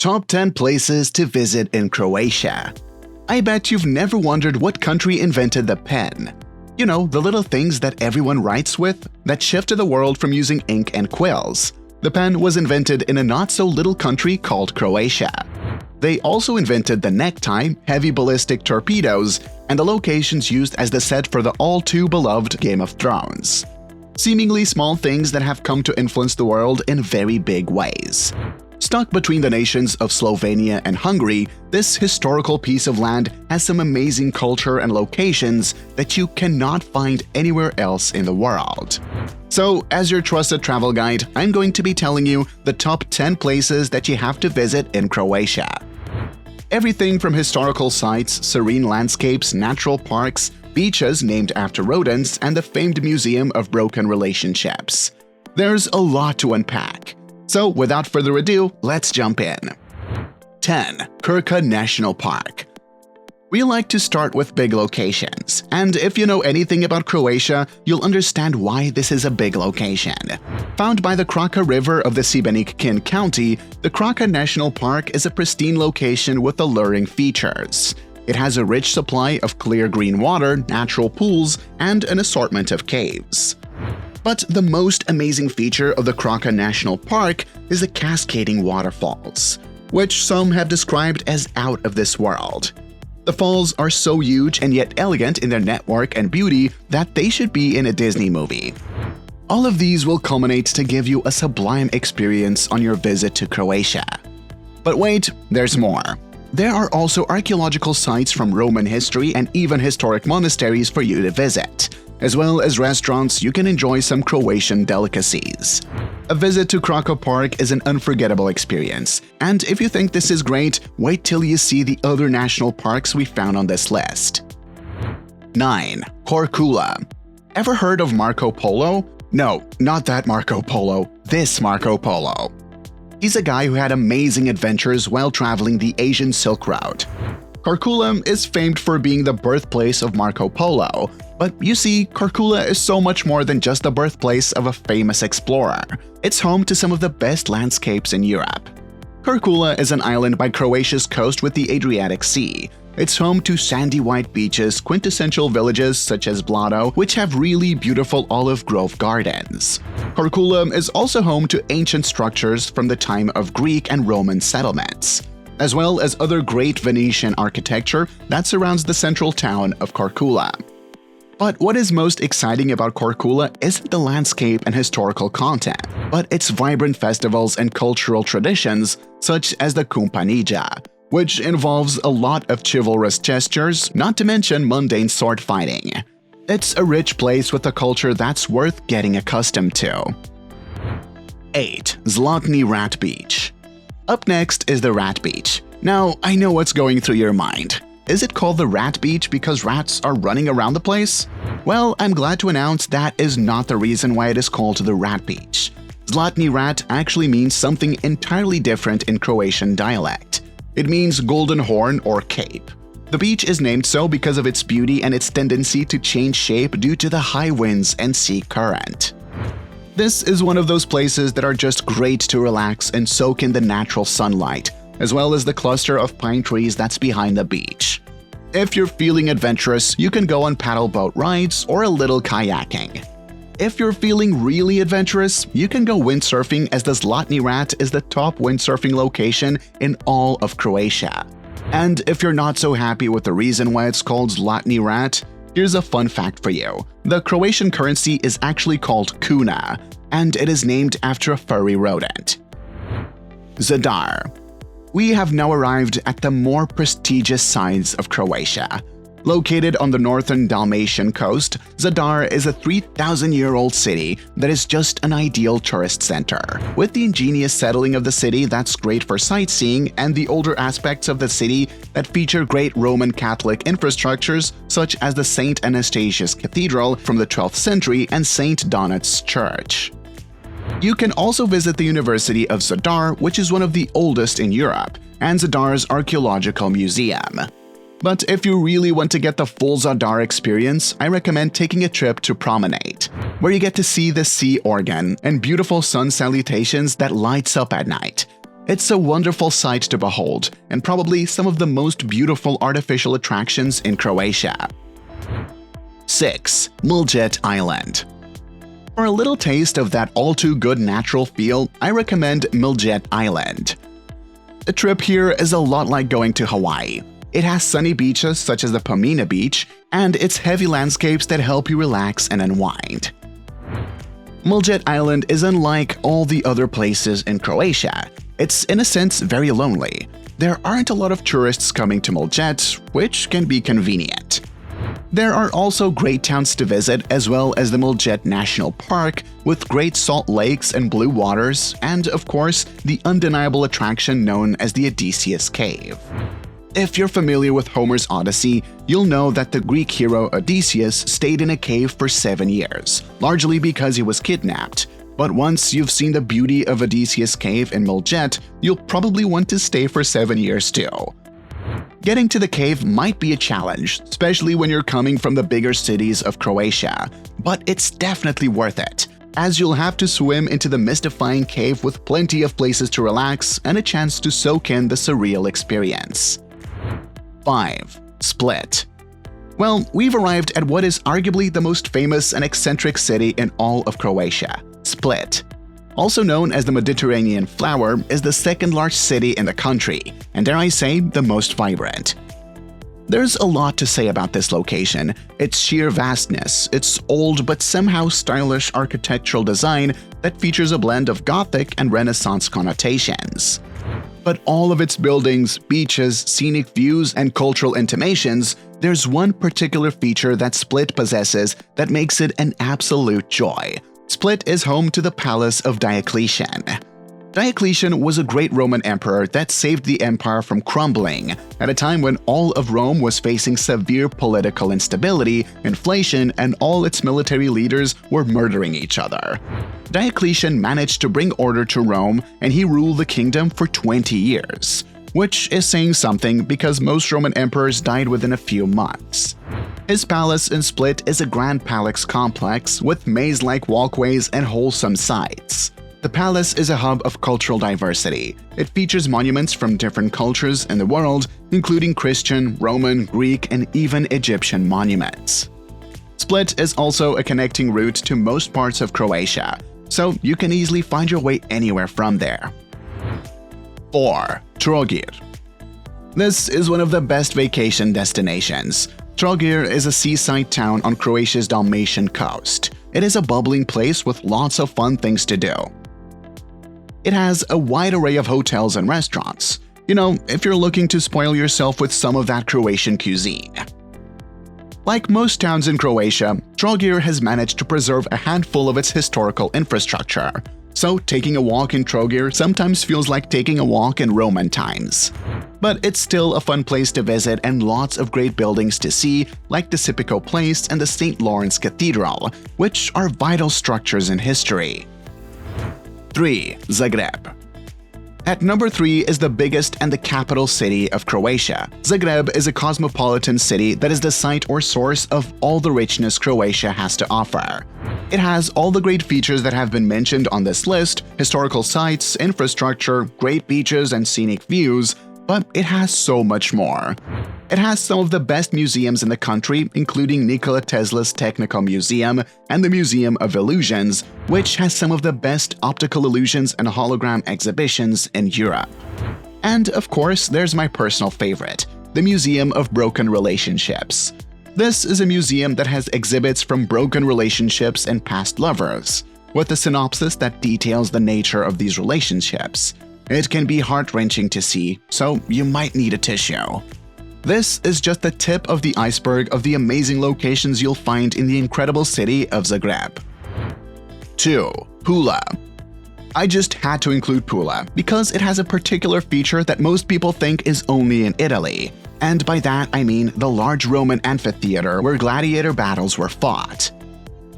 Top 10 places to visit in Croatia. I bet you've never wondered what country invented the pen. You know, the little things that everyone writes with that shifted the world from using ink and quills. The pen was invented in a not-so-little country called Croatia. They also invented the necktie, heavy ballistic torpedoes, and the locations used as the set for the all-too-beloved Game of Thrones. Seemingly small things that have come to influence the world in very big ways. Stuck between the nations of Slovenia and Hungary, this historical piece of land has some amazing culture and locations that you cannot find anywhere else in the world. So, as your trusted travel guide, I'm going to be telling you the top 10 places that you have to visit in Croatia. Everything from historical sites, serene landscapes, natural parks, beaches named after rodents, and the famed Museum of Broken Relationships. There's a lot to unpack. So, without further ado, let's jump in. 10. Krka National Park. We like to start with big locations, and if you know anything about Croatia, you'll understand why this is a big location. Found by the Krka River of the Šibenik County, the Krka National Park is a pristine location with alluring features. It has a rich supply of clear green water, natural pools, and an assortment of caves. But the most amazing feature of the Krka National Park is the cascading waterfalls, which some have described as out of this world. The falls are so huge and yet elegant in their network and beauty that they should be in a Disney movie. All of these will culminate to give you a sublime experience on your visit to Croatia. But wait, there's more. There are also archaeological sites from Roman history and even historic monasteries for you to visit. As well as restaurants, you can enjoy some Croatian delicacies. A visit to Krka Park is an unforgettable experience, and if you think this is great, wait till you see the other national parks we found on this list. 9. Korcula. Ever heard of Marco Polo? No, not that Marco Polo, this Marco Polo. He's a guy who had amazing adventures while traveling the Asian Silk Road. Korcula is famed for being the birthplace of Marco Polo, but you see, Korcula is so much more than just the birthplace of a famous explorer. It's home to some of the best landscapes in Europe. Korcula is an island by Croatia's coast with the Adriatic Sea. It's home to sandy white beaches, quintessential villages such as Blado, which have really beautiful olive grove gardens. Korcula is also home to ancient structures from the time of Greek and Roman settlements, as well as other great Venetian architecture that surrounds the central town of Korcula. But what is most exciting about Korcula isn't the landscape and historical content, but its vibrant festivals and cultural traditions, such as the Kumpanija, which involves a lot of chivalrous gestures, not to mention mundane sword fighting. It's a rich place with a culture that's worth getting accustomed to. 8. Zlatni Rat Beach. Up next is the Rat Beach. Now, I know what's going through your mind. Is it called the Rat Beach because rats are running around the place? Well, I'm glad to announce that is not the reason why it is called the Rat Beach. Zlatni Rat actually means something entirely different in Croatian dialect. It means golden horn or cape. The beach is named so because of its beauty and its tendency to change shape due to the high winds and sea current. This is one of those places that are just great to relax and soak in the natural sunlight, as well as the cluster of pine trees that's behind the beach. If you're feeling adventurous, you can go on paddle boat rides or a little kayaking. If you're feeling really adventurous, you can go windsurfing, as the Zlatni Rat is the top windsurfing location in all of Croatia. And if you're not so happy with the reason why it's called Zlatni Rat, here's a fun fact for you. The Croatian currency is actually called kuna, and it is named after a furry rodent. Zadar. We have now arrived at the more prestigious sides of Croatia. Located on the northern Dalmatian coast, Zadar is a 3,000-year-old city that is just an ideal tourist center. With the ingenious settling of the city that's great for sightseeing and the older aspects of the city that feature great Roman Catholic infrastructures such as the St. Anastasius Cathedral from the 12th century and St. Donat's Church. You can also visit the University of Zadar, which is one of the oldest in Europe, and Zadar's Archaeological Museum. But if you really want to get the full Zadar experience, I recommend taking a trip to Promenade, where you get to see the sea organ and beautiful sun salutations that lights up at night. It's a wonderful sight to behold and probably some of the most beautiful artificial attractions in Croatia. 6. Mljet Island. For a little taste of that all-too-good natural feel, I recommend Mljet Island. The trip here is a lot like going to Hawaii. It has sunny beaches such as the Pamina Beach, and its heavy landscapes that help you relax and unwind. Mljet Island is unlike all the other places in Croatia. It's in a sense very lonely. There aren't a lot of tourists coming to Mljet, which can be convenient. There are also great towns to visit, as well as the Mljet National Park with great salt lakes and blue waters, and of course, the undeniable attraction known as the Odysseus Cave. If you're familiar with Homer's Odyssey, you'll know that the Greek hero Odysseus stayed in a cave for 7 years, largely because he was kidnapped. But once you've seen the beauty of Odysseus Cave in Mljet, you'll probably want to stay for 7 years too. Getting to the cave might be a challenge, especially when you're coming from the bigger cities of Croatia, but it's definitely worth it, as you'll have to swim into the mystifying cave with plenty of places to relax and a chance to soak in the surreal experience. 5. Split. Well, we've arrived at what is arguably the most famous and eccentric city in all of Croatia, Split. Also known as the Mediterranean Flower, is the second largest city in the country, and dare I say, the most vibrant. There's a lot to say about this location: its sheer vastness, its old but somehow stylish architectural design that features a blend of Gothic and Renaissance connotations. But all of its buildings, beaches, scenic views, and cultural intimations, there's one particular feature that Split possesses that makes it an absolute joy. Split is home to the Palace of Diocletian. Diocletian was a great Roman emperor that saved the empire from crumbling at a time when all of Rome was facing severe political instability, inflation, and all its military leaders were murdering each other. Diocletian managed to bring order to Rome, and he ruled the kingdom for 20 years, which is saying something because most Roman emperors died within a few months. His palace in Split is a grand palace complex with maze-like walkways and wholesome sights. The palace is a hub of cultural diversity. It features monuments from different cultures in the world, including Christian, Roman, Greek, and even Egyptian monuments. Split is also a connecting route to most parts of Croatia, so you can easily find your way anywhere from there. 4. Trogir. This is one of the best vacation destinations. Trogir is a seaside town on Croatia's Dalmatian coast. It is a bubbling place with lots of fun things to do. It has a wide array of hotels and restaurants, if you're looking to spoil yourself with some of that Croatian cuisine. Like most towns in Croatia, Trogir has managed to preserve a handful of its historical infrastructure. So taking a walk in Trogir sometimes feels like taking a walk in Roman times. But it's still a fun place to visit and lots of great buildings to see, like the Sipico Place and the St. Lawrence Cathedral, which are vital structures in history. 3. Zagreb. At number 3 is the biggest and the capital city of Croatia. Zagreb is a cosmopolitan city that is the site or source of all the richness Croatia has to offer. It has all the great features that have been mentioned on this list: historical sites, infrastructure, great beaches, and scenic views, but it has so much more. It has some of the best museums in the country, including Nikola Tesla's Technical Museum and the Museum of Illusions, which has some of the best optical illusions and hologram exhibitions in Europe. And of course, there's my personal favorite, the Museum of Broken Relationships. This is a museum that has exhibits from broken relationships and past lovers, with a synopsis that details the nature of these relationships. It can be heart-wrenching to see, so you might need a tissue. This is just the tip of the iceberg of the amazing locations you'll find in the incredible city of Zagreb. 2. Pula. I just had to include Pula because it has a particular feature that most people think is only in Italy. And by that I mean the large Roman amphitheater where gladiator battles were fought.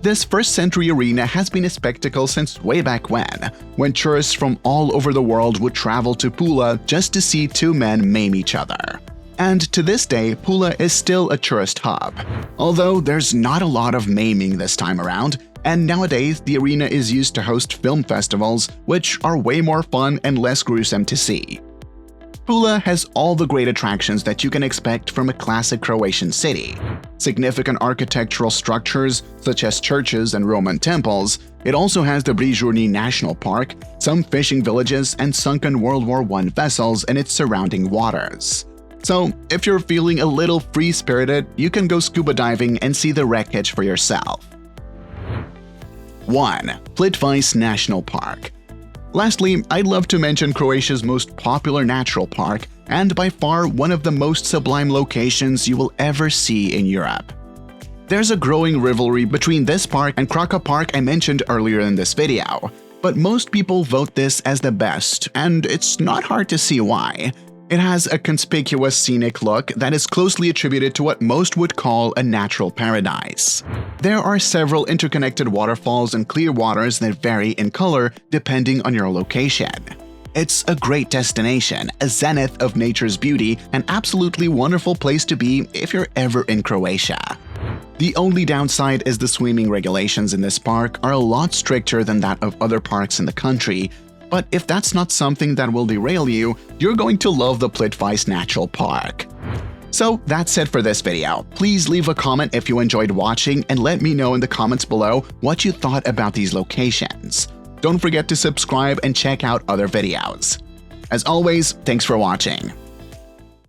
This first-century arena has been a spectacle since way back when tourists from all over the world would travel to Pula just to see two men maim each other. And to this day, Pula is still a tourist hub. Although there's not a lot of maiming this time around, And nowadays, the arena is used to host film festivals, which are way more fun and less gruesome to see. Pula has all the great attractions that you can expect from a classic Croatian city. Significant architectural structures, such as churches and Roman temples. It also has the Brijurni National Park, some fishing villages, and sunken World War I vessels in its surrounding waters. So, if you're feeling a little free-spirited, you can go scuba diving and see the wreckage for yourself. 1. Plitvice National Park. Lastly, I'd love to mention Croatia's most popular natural park, and by far one of the most sublime locations you will ever see in Europe. There's a growing rivalry between this park and Krka Park I mentioned earlier in this video, but most people vote this as the best, and it's not hard to see why. It has a conspicuous scenic look that is closely attributed to what most would call a natural paradise. There are several interconnected waterfalls and clear waters that vary in color depending on your location. It's a great destination, a zenith of nature's beauty, an absolutely wonderful place to be if you're ever in Croatia. The only downside is the swimming regulations in this park are a lot stricter than that of other parks in the country, but if that's not something that will derail you, you're going to love the Plitvice Natural Park. So that's it for this video. Please leave a comment if you enjoyed watching and let me know in the comments below what you thought about these locations. Don't forget to subscribe and check out other videos. As always, thanks for watching.